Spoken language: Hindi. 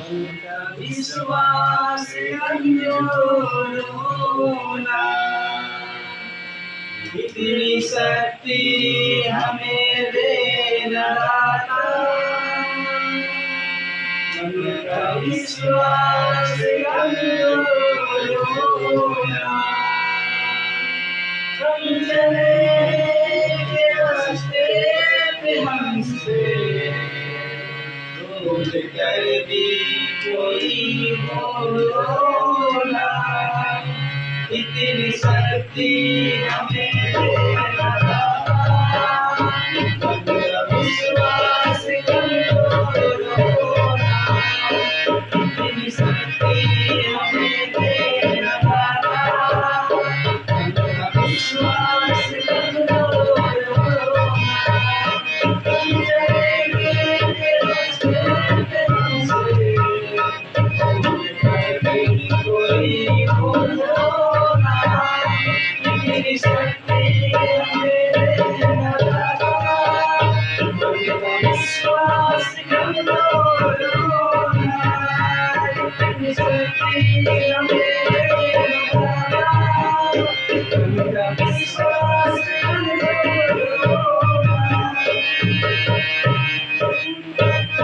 विश्वास कमजोर होना, इतनी शक्ति हमें देना दाता। उनका विश्वास कमजोर होना, हम चले रास्ते पे हमसे रोक कर भी कोई बोला, इतनी शक्ति हमें देना दाता। उनका विश्वास कमजोर होना, इतनी शक्ति हमें देना दाता। उनका विश्वास कमजोर होना, हम चलेंगे रास्ते पे हमसे रोक कर भी कोई बोला, इतनी शक्ति हमें देना दाता। उनका विश्वास कमजोर होना, इतनी शक्ति हमें देना दाता। उनका विश्वास